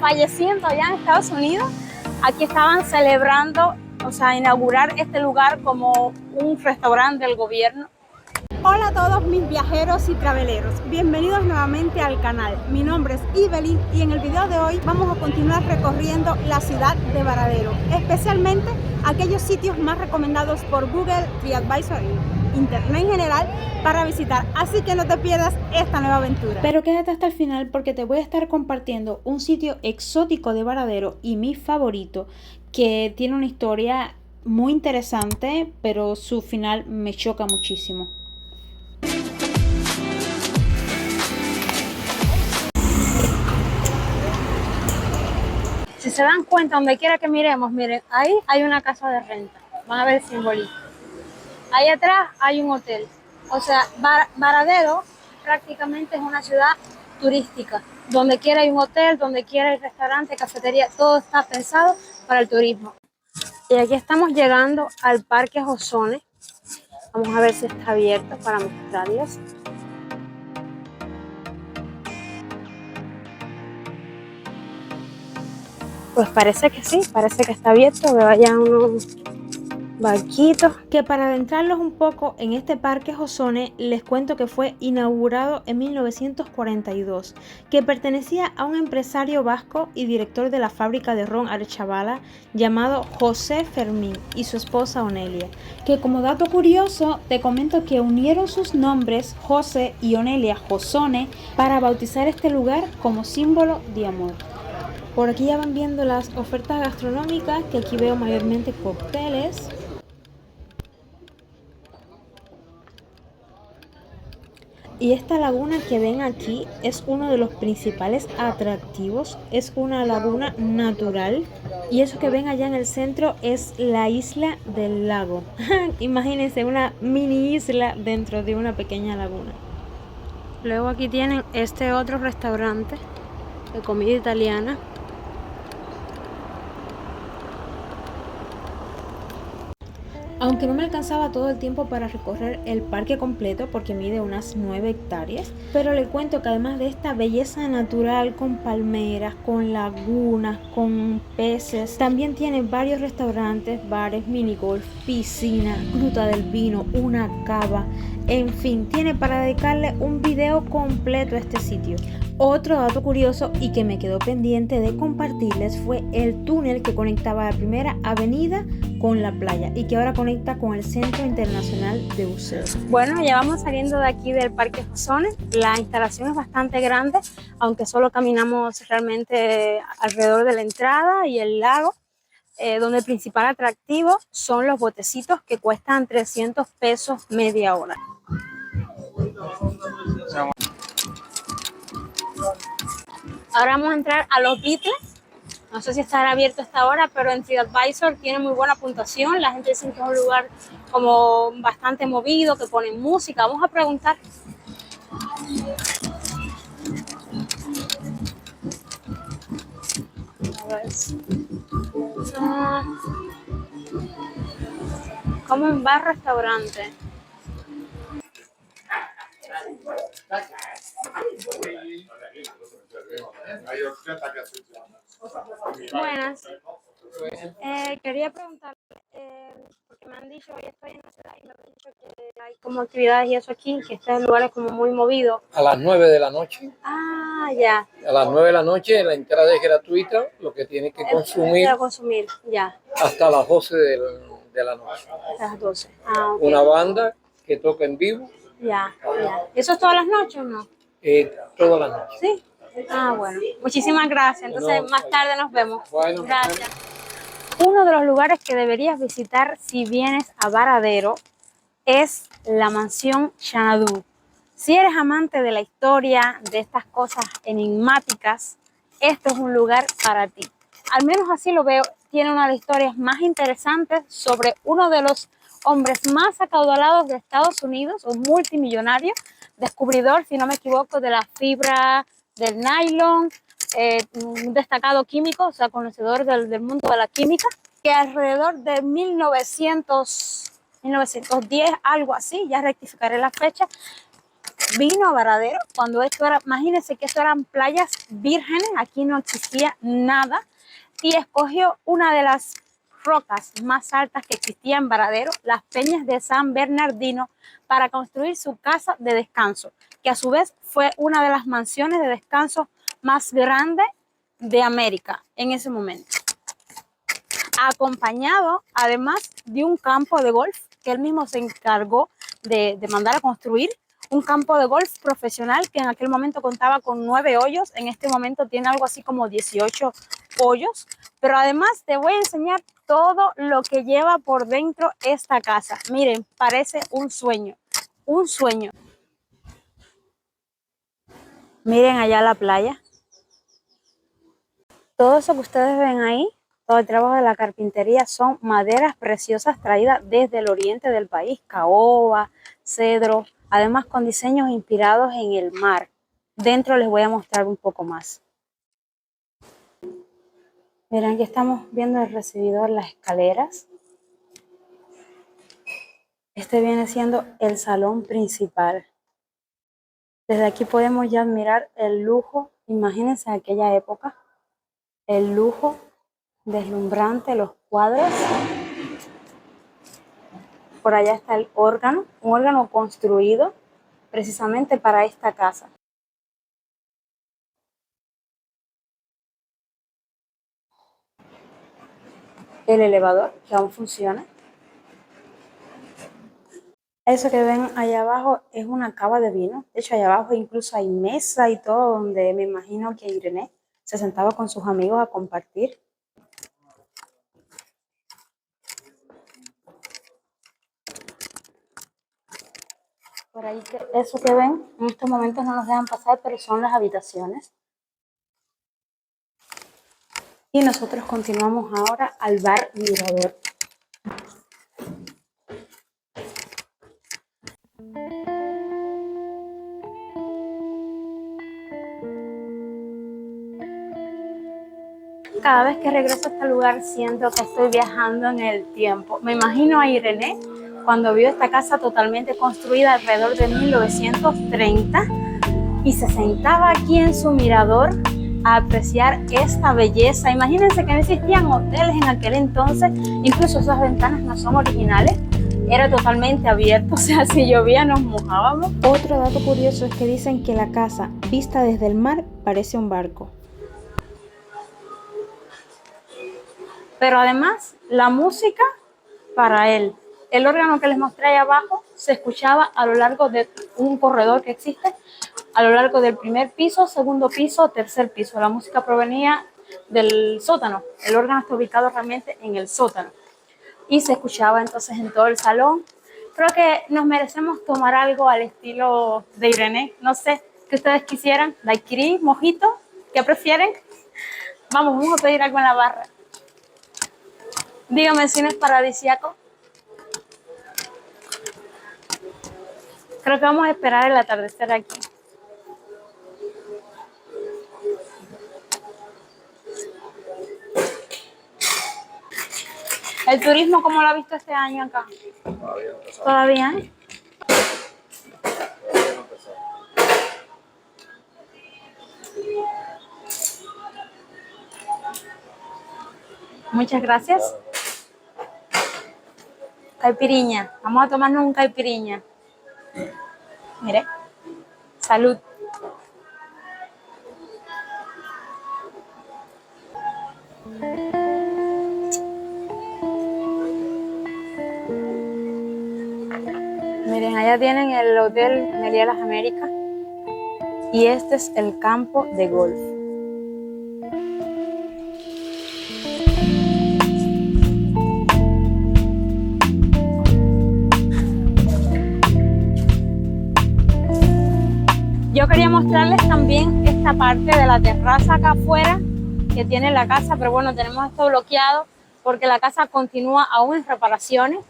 falleciendo allá en Estados Unidos. Aquí estaban celebrando, o sea, inaugurar este lugar como un restaurante del gobierno. Hola a todos mis viajeros y traveleros, bienvenidos nuevamente al canal. Mi nombre es Evelyn y en el video de hoy vamos a continuar recorriendo la ciudad de Varadero, especialmente aquellos sitios más recomendados por Google, TripAdvisor y Internet en general para visitar, así que no te pierdas esta nueva aventura. Pero quédate hasta el final porque te voy a estar compartiendo un sitio exótico de Varadero y mi favorito, que tiene una historia muy interesante, pero su final me choca muchísimo. Si se dan cuenta, donde quiera que miremos, miren, ahí hay una casa de renta. Van a ver el simbolito. Ahí atrás hay un hotel. O sea, Varadero prácticamente es una ciudad turística. Donde quiera hay un hotel, donde quiera hay restaurante, cafetería, todo está pensado para el turismo. Y aquí estamos llegando al Parque Hossone. Vamos a ver si está abierto para mostrarles. Pues parece que sí, parece que está abierto. Veo allá unos barquitos. Que para adentrarlos un poco en este Parque Hossone, les cuento que fue inaugurado en 1942, que pertenecía a un empresario vasco y director de la fábrica de ron Aretxabala llamado José Fermín y su esposa Onelia, que como dato curioso te comento que unieron sus nombres José y Onelia Hossone para bautizar este lugar como símbolo de amor. Por aquí ya van viendo las ofertas gastronómicas, que aquí veo mayormente cócteles. Y esta laguna que ven aquí es uno de los principales atractivos. Es una laguna natural. Y eso que ven allá en el centro es la isla del lago. Imagínense una mini isla dentro de una pequeña laguna. Luego aquí tienen este otro restaurante de comida italiana. Aunque no me alcanzaba todo el tiempo para recorrer el parque completo porque mide unas 9 hectáreas, pero le cuento que además de esta belleza natural con palmeras, con lagunas, con peces, también tiene varios restaurantes, bares, minigolf, piscina, Gruta del Vino, una cava, en fin, tiene para dedicarle un video completo a este sitio. Otro dato curioso y que me quedó pendiente de compartirles fue el túnel que conectaba la primera avenida con la playa y que ahora conecta con el Centro Internacional de Buceo. Bueno, ya vamos saliendo de aquí del Parque Hossone. La instalación es bastante grande, aunque solo caminamos realmente alrededor de la entrada y el lago, donde el principal atractivo son los botecitos que cuestan 300 pesos media hora. Ahora vamos a entrar a los Beatles. No sé si estará abierto a esta hora, pero en TripAdvisor tiene muy buena puntuación. La gente dice que es un lugar como bastante movido, que ponen música. Vamos a preguntar. A ver. Como un bar-restaurante. Buenas. Quería preguntar, porque me han dicho, hoy estoy en la ciudad y me han dicho que hay como actividades y eso aquí, que este lugar es como muy movido. A las 9 de la noche. Ah, ya. A las 9 de la noche la entrada es gratuita, lo que tiene que consumir ya. hasta las 12 de la noche. Hasta las 12. Ah, okay. Una banda que toca en vivo. Ya, ya. ¿Eso es todas las noches o no? Todas las noches. Sí. Ah, bueno. Muchísimas gracias. Entonces, más tarde nos vemos. Bueno, gracias. Uno de los lugares que deberías visitar si vienes a Varadero es la mansión Xanadu. Si eres amante de la historia, de estas cosas enigmáticas, esto es un lugar para ti. Al menos así lo veo. Tiene una de las historias más interesantes sobre uno de los hombres más acaudalados de Estados Unidos, un multimillonario, descubridor, si no me equivoco, de la fibra del nylon, un destacado químico, o sea, conocedor del mundo de la química, que alrededor de 1910, algo así, ya rectificaré la fecha, vino a Varadero cuando esto era, imagínense que esto eran playas vírgenes, aquí no existía nada, y escogió una de las rocas más altas que existía en Varadero, las Peñas de San Bernardino, para construir su casa de descanso, que a su vez fue una de las mansiones de descanso más grandes de América en ese momento. Acompañado además de un campo de golf que él mismo se encargó de mandar a construir, un campo de golf profesional que en aquel momento contaba con 9 hoyos, en este momento tiene algo así como 18 hoyos, pero además te voy a enseñar todo lo que lleva por dentro esta casa. Miren, parece un sueño, un sueño. Miren allá la playa. Todo eso que ustedes ven ahí, todo el trabajo de la carpintería, son maderas preciosas traídas desde el oriente del país, caoba, cedro, además con diseños inspirados en el mar. Dentro les voy a mostrar un poco más. Miren, aquí estamos viendo el recibidor, las escaleras. Este viene siendo el salón principal. Desde aquí podemos ya admirar el lujo, imagínense aquella época, el lujo deslumbrante, los cuadros. Por allá está el órgano, un órgano construido precisamente para esta casa. El elevador, que aún funciona. Eso que ven allá abajo es una cava de vino. De hecho, allá abajo incluso hay mesa y todo, donde me imagino que Irene se sentaba con sus amigos a compartir. Por ahí, eso que ven, en estos momentos no nos dejan pasar, pero son las habitaciones. Y nosotros continuamos ahora al bar Mirador. Cada vez que regreso a este lugar siento que estoy viajando en el tiempo. Me imagino a Irene cuando vio esta casa totalmente construida alrededor de 1930 y se sentaba aquí en su mirador a apreciar esta belleza. Imagínense que no existían hoteles en aquel entonces, incluso esas ventanas no son originales, era totalmente abierto, o sea, si llovía nos mojábamos. Otro dato curioso es que dicen que la casa vista desde el mar parece un barco. Pero además, la música para él. El órgano que les mostré ahí abajo se escuchaba a lo largo de un corredor que existe, a lo largo del primer piso, segundo piso, tercer piso. La música provenía del sótano. El órgano está ubicado realmente en el sótano. Y se escuchaba entonces en todo el salón. Creo que nos merecemos tomar algo al estilo de Irene. No sé, ¿qué ustedes quisieran? ¿Daiquiri, mojito? ¿Qué prefieren? Vamos a pedir algo en la barra. Dígame si no es paradisíaco. Creo que vamos a esperar el atardecer aquí. ¿El turismo cómo lo ha visto este año acá? ¿Todavía? Muchas gracias. Caipiriña. Vamos a tomarnos un caipiriña. Mire. Salud. Miren, allá tienen el Hotel Meliá Las Américas y este es el campo de golf. Yo quería mostrarles también esta parte de la terraza acá afuera que tiene la casa, pero bueno, tenemos esto bloqueado porque la casa continúa aún en reparaciones.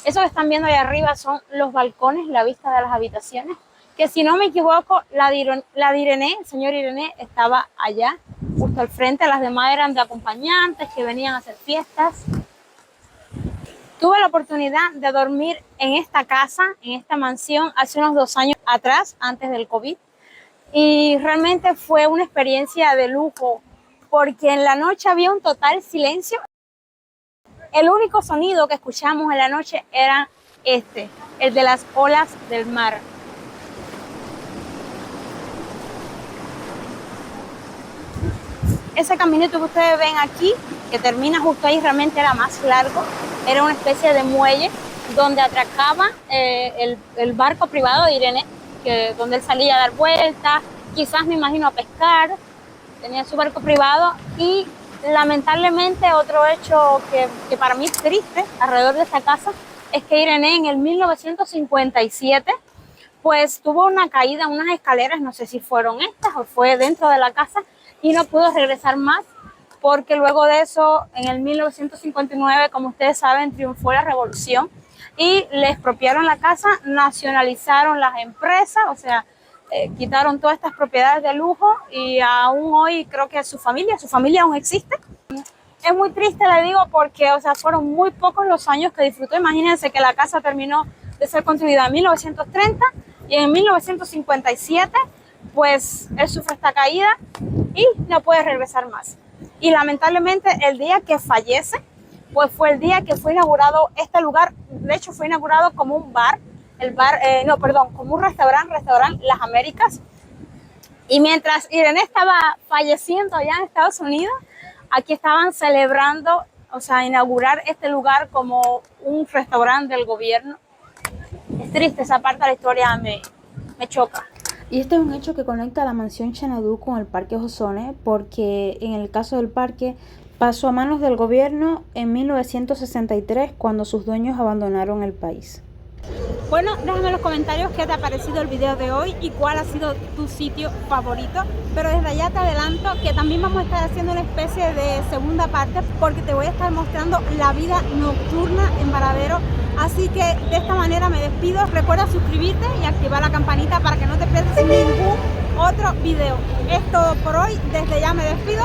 Eso que están viendo ahí arriba son los balcones, la vista de las habitaciones, que si no me equivoco, la de Irene, el señor Irene, estaba allá, justo al frente. Las demás eran de acompañantes que venían a hacer fiestas. Tuve la oportunidad de dormir en esta casa, en esta mansión, hace unos 2 años atrás, antes del COVID. Y realmente fue una experiencia de lujo, porque en la noche había un total silencio. El único sonido que escuchamos en la noche era el de las olas del mar. Ese caminito que ustedes ven aquí, que termina justo ahí, realmente era más largo. Era una especie de muelle donde atracaba el barco privado de Irene, donde él salía a dar vueltas, quizás me imagino a pescar, tenía su barco privado. Y lamentablemente otro hecho que para mí es triste alrededor de esta casa es que Irene en el 1957 pues tuvo una caída en unas escaleras, no sé si fueron estas o fue dentro de la casa, y no pudo regresar más, porque luego de eso, en el 1959, como ustedes saben, triunfó la revolución y le expropiaron la casa, nacionalizaron las empresas, o sea, quitaron todas estas propiedades de lujo, y aún hoy creo que su familia aún existe. Es muy triste, le digo, porque o sea, fueron muy pocos los años que disfrutó. Imagínense que la casa terminó de ser construida en 1930 y en 1957 pues él sufre esta caída y no puede regresar más. Y lamentablemente el día que fallece, pues fue el día que fue inaugurado este lugar. De hecho fue inaugurado como un bar, como un restaurante Las Américas. Y mientras Irene estaba falleciendo allá en Estados Unidos, aquí estaban celebrando, o sea, inaugurar este lugar como un restaurante del gobierno. Es triste, esa parte de la historia me choca. Y este es un hecho que conecta la mansión Xanadu con el Parque Ozone, porque en el caso del parque pasó a manos del gobierno en 1963, cuando sus dueños abandonaron el país. Bueno, déjame en los comentarios qué te ha parecido el video de hoy y cuál ha sido tu sitio favorito. Pero desde allá te adelanto que también vamos a estar haciendo una especie de segunda parte, porque te voy a estar mostrando la vida nocturna en Varadero. Así que de esta manera me despido. Recuerda suscribirte y activar la campanita para que no te pierdas ningún otro video. Es todo por hoy. Desde ya me despido.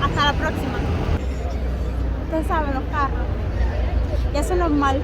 Hasta la próxima. Ustedes saben, los carros. Y eso es normal.